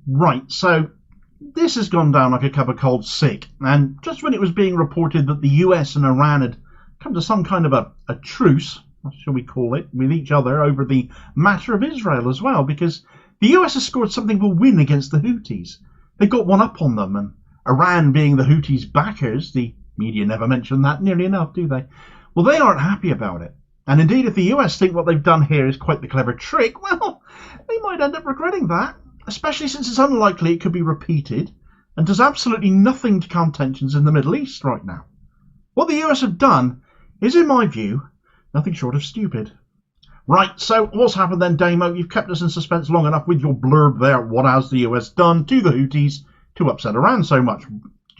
Right, so this has gone down like a cup of cold sick, and just when it was being reported that the US and Iran had come to some kind of a truce, what shall we call it, with each other over the matter of Israel as well, because the US has scored something of a win against the Houthis. They got one up on them, and Iran being the Houthis' backers, the media never mention that nearly enough, do they? Well, they aren't happy about it. And indeed, if the US think what they've done here is quite the clever trick, well, they might end up regretting that, especially since it's unlikely it could be repeated and does absolutely nothing to calm tensions in the Middle East right now. What the US have done is, in my view, nothing short of stupid. Right, so what's happened then, Damo? You've kept us in suspense long enough with your blurb there. What has the US done to the Houthis to upset Iran so much?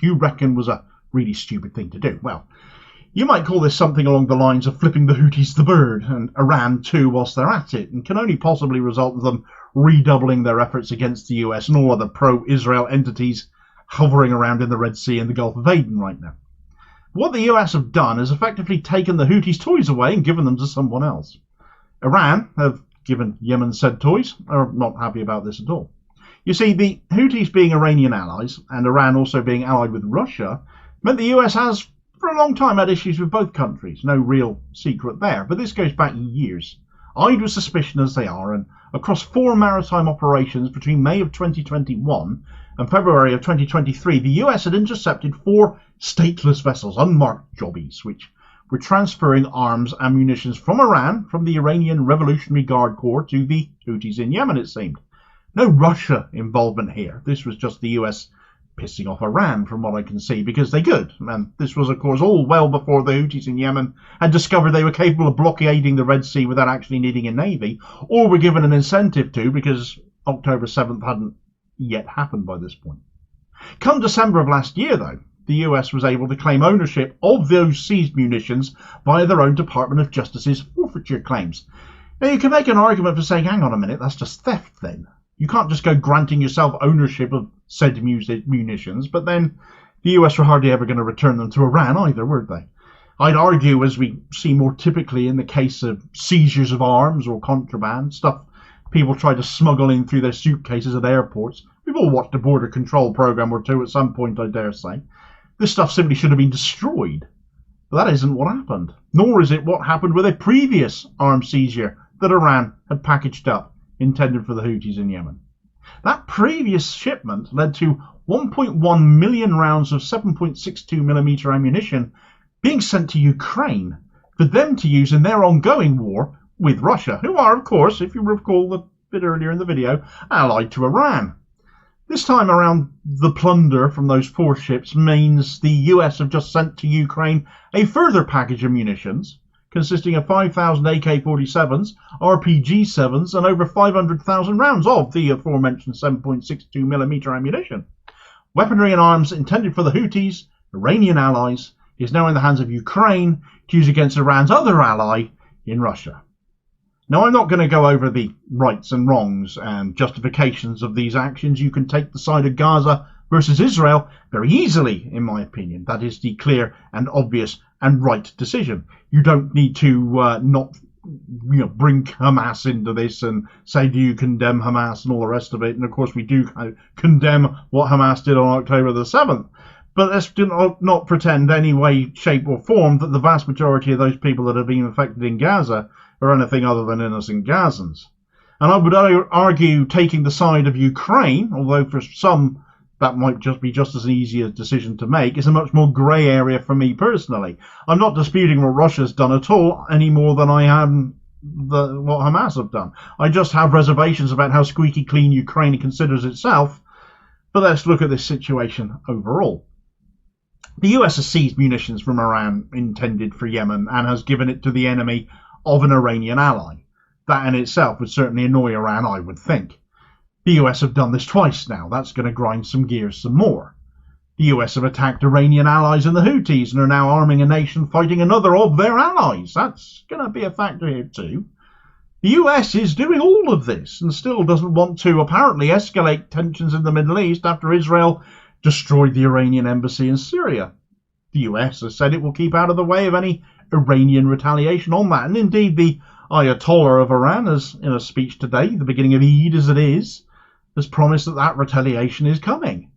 You reckon was a really stupid thing to do? Well, you might call this something along the lines of flipping the Houthis the bird, and Iran too whilst they're at it, and can only possibly result in them redoubling their efforts against the US and all other pro-Israel entities hovering around in the Red Sea and the Gulf of Aden right now. What the US have done is effectively taken the Houthis' toys away and given them to someone else. Iran have given Yemen said toys, are not happy about this at all. You see, the Houthis being Iranian allies, and Iran also being allied with Russia, meant the US has for a long time had issues with both countries. No real secret there, but this goes back years. Eyed with suspicion as they are, and across 4 maritime operations between May of 2021 and February of 2023, the US had intercepted 4 stateless vessels, unmarked jobbies, which were transferring arms and munitions from Iran, from the Iranian Revolutionary Guard Corps, to the Houthis in Yemen, it seemed. No Russia involvement here. This was just the US pissing off Iran, from what I can see, because they could. And this was, of course, all well before the Houthis in Yemen had discovered they were capable of blockading the Red Sea without actually needing a navy, or were given an incentive to, because October 7th hadn't yet happened by this point. Come December of last year, though, the US was able to claim ownership of those seized munitions via their own Department of Justice's forfeiture claims. Now, you can make an argument for saying, hang on a minute, that's just theft then. You can't just go granting yourself ownership of said munitions, but then the US were hardly ever going to return them to Iran either, were they? I'd argue, as we see more typically in the case of seizures of arms or contraband, stuff people try to smuggle in through their suitcases at airports. We've all watched a border control program or two at some point, I dare say. This stuff simply should have been destroyed. But that isn't what happened. Nor is it what happened with a previous arms seizure that Iran had packaged up, intended for the Houthis in Yemen. That previous shipment led to 1.1 million rounds of 7.62mm ammunition being sent to Ukraine for them to use in their ongoing war with Russia, who are, of course, if you recall a bit earlier in the video, allied to Iran. This time around, the plunder from those 4 ships means the US have just sent to Ukraine a further package of munitions, consisting of 5,000 AK-47s, RPG-7s, and over 500,000 rounds of the aforementioned 7.62mm ammunition. Weaponry and arms intended for the Houthis, Iranian allies, is now in the hands of Ukraine to use against Iran's other ally in Russia. Now, I'm not going to go over the rights and wrongs and justifications of these actions. You can take the side of Gaza versus Israel very easily, in my opinion. That is the clear and obvious and right decision. You don't need to not bring Hamas into this and say, do you condemn Hamas and all the rest of it? And of course we do condemn what Hamas did on October the 7th. But let's not pretend any way, shape or form that the vast majority of those people that have been affected in Gaza are anything other than innocent Gazans. And I would argue taking the side of Ukraine, although for some that might just be just as easy a decision to make, is a much more grey area for me personally. I'm not disputing what Russia's done at all, any more than I am what Hamas have done. I just have reservations about how squeaky clean Ukraine considers itself. But let's look at this situation overall. The US has seized munitions from Iran intended for Yemen and has given it to the enemy of an Iranian ally. That in itself would certainly annoy Iran, I would think. The US have done this twice now. That's going to grind some gears some more. The US have attacked Iranian allies in the Houthis and are now arming a nation fighting another of their allies. That's going to be a factor here too. The US is doing all of this and still doesn't want to apparently escalate tensions in the Middle East after Israel destroyed the Iranian embassy in Syria. The US has said it will keep out of the way of any Iranian retaliation on that. And indeed, the Ayatollah of Iran has, in a speech today, the beginning of Eid as it is, has promised that that retaliation is coming.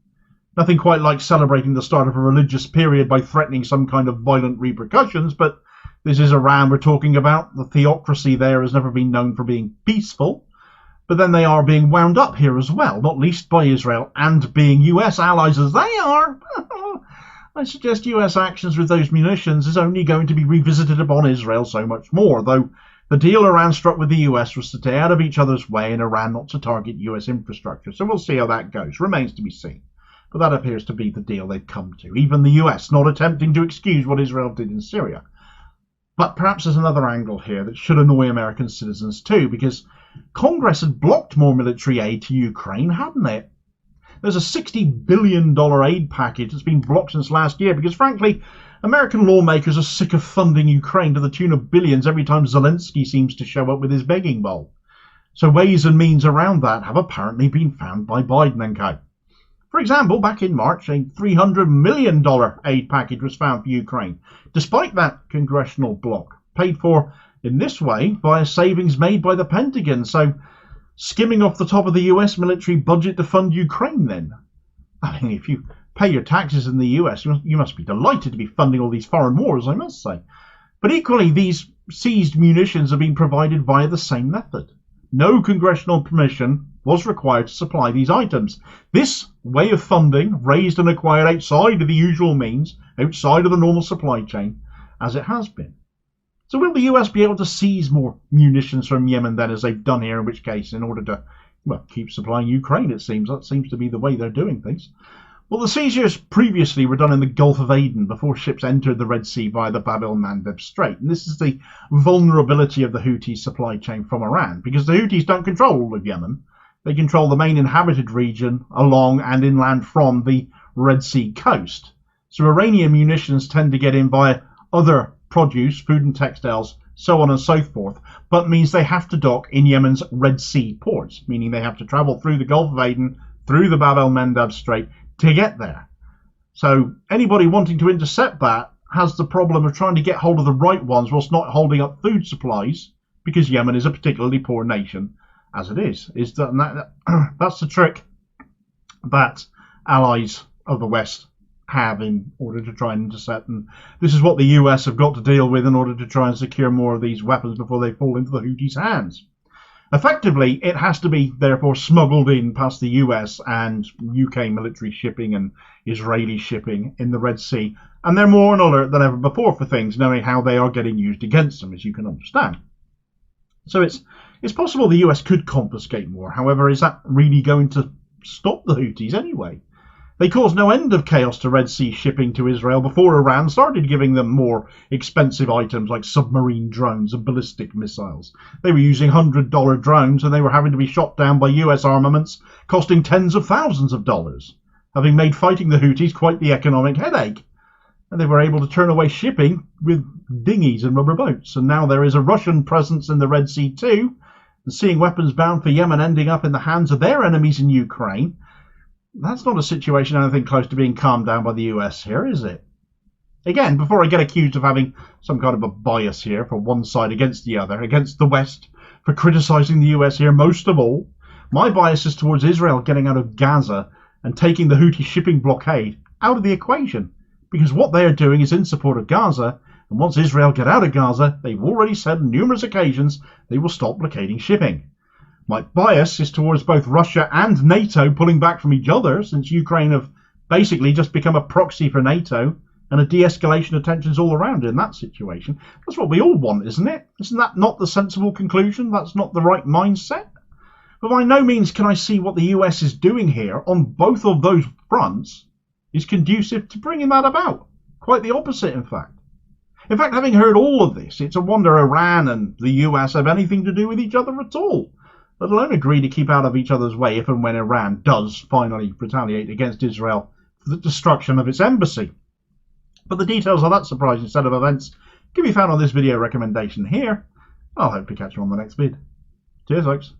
Nothing quite like celebrating the start of a religious period by threatening some kind of violent repercussions, but this is Iran we're talking about. The theocracy there has never been known for being peaceful, but then they are being wound up here as well, not least by Israel, and being US allies as they are. I suggest US actions with those munitions is only going to be revisited upon Israel so much more, though the deal Iran struck with the US was to stay out of each other's way and Iran not to target US infrastructure. So we'll see how that goes. Remains to be seen. But that appears to be the deal they've come to. Even the US not attempting to excuse what Israel did in Syria. But perhaps there's another angle here that should annoy American citizens too, because Congress had blocked more military aid to Ukraine, hadn't it? There's a $60 billion aid package that's been blocked since last year because, frankly, American lawmakers are sick of funding Ukraine to the tune of billions every time Zelensky seems to show up with his begging bowl. So ways and means around that have apparently been found by Biden and co. For example, back in March, a $300 million aid package was found for Ukraine, despite that congressional block, paid for in this way via savings made by the Pentagon. So skimming off the top of the US military budget to fund Ukraine then. I mean, if you pay your taxes in the US, you must be delighted to be funding all these foreign wars, I must say. But equally, these seized munitions have been provided via the same method. No congressional permission was required to supply these items. This way of funding, raised and acquired outside of the usual means, outside of the normal supply chain, as it has been. So will the US be able to seize more munitions from Yemen then, as they've done here, in which case, in order to, well, keep supplying Ukraine, it seems. That seems to be the way they're doing things. Well, the seizures previously were done in the Gulf of Aden before ships entered the Red Sea via the Bab el-Mandeb Strait. And this is the vulnerability of the Houthi supply chain from Iran, because the Houthis don't control all of Yemen. They control the main inhabited region along and inland from the Red Sea coast. So Iranian munitions tend to get in via other produce, food and textiles, so on and so forth, but means they have to dock in Yemen's Red Sea ports, meaning they have to travel through the Gulf of Aden, through the Bab el-Mandeb Strait to get there. So anybody wanting to intercept that has the problem of trying to get hold of the right ones whilst not holding up food supplies, because Yemen is a particularly poor nation as it is. That's the trick that allies of the West have in order to try and intercept, and this is what the US have got to deal with in order to try and secure more of these weapons before they fall into the Houthis' hands. Effectively, it has to be therefore smuggled in past the US and UK military shipping and Israeli shipping in the Red Sea, and they're more on alert than ever before for things, knowing how they are getting used against them, as you can understand. So it's possible the US could confiscate more. However, is that really going to stop the Houthis anyway? They caused no end of chaos to Red Sea shipping to Israel before Iran started giving them more expensive items like submarine drones and ballistic missiles. They were using $100 drones and they were having to be shot down by US armaments costing tens of thousands of dollars, having made fighting the Houthis quite the economic headache. And they were able to turn away shipping with dinghies and rubber boats. And now there is a Russian presence in the Red Sea too, and seeing weapons bound for Yemen ending up in the hands of their enemies in Ukraine. That's not a situation anything close to being calmed down by the US here, is it? Again, before I get accused of having some kind of a bias here for one side against the other, against the West, for criticising the US here most of all, my bias is towards Israel getting out of Gaza and taking the Houthi shipping blockade out of the equation, because what they are doing is in support of Gaza, and once Israel get out of Gaza, they've already said on numerous occasions they will stop blockading shipping. My bias is towards both Russia and NATO pulling back from each other, since Ukraine have basically just become a proxy for NATO and a de-escalation of tensions all around in that situation. That's what we all want, isn't it? Isn't that not the sensible conclusion? That's not the right mindset? But by no means can I see what the US is doing here on both of those fronts is conducive to bringing that about. Quite the opposite, in fact. In fact, having heard all of this, it's a wonder Iran and the US have anything to do with each other at all, let alone agree to keep out of each other's way if and when Iran does finally retaliate against Israel for the destruction of its embassy. But the details of that surprising set of events can be found on this video recommendation here. I'll hope to catch you on the next vid. Cheers, folks.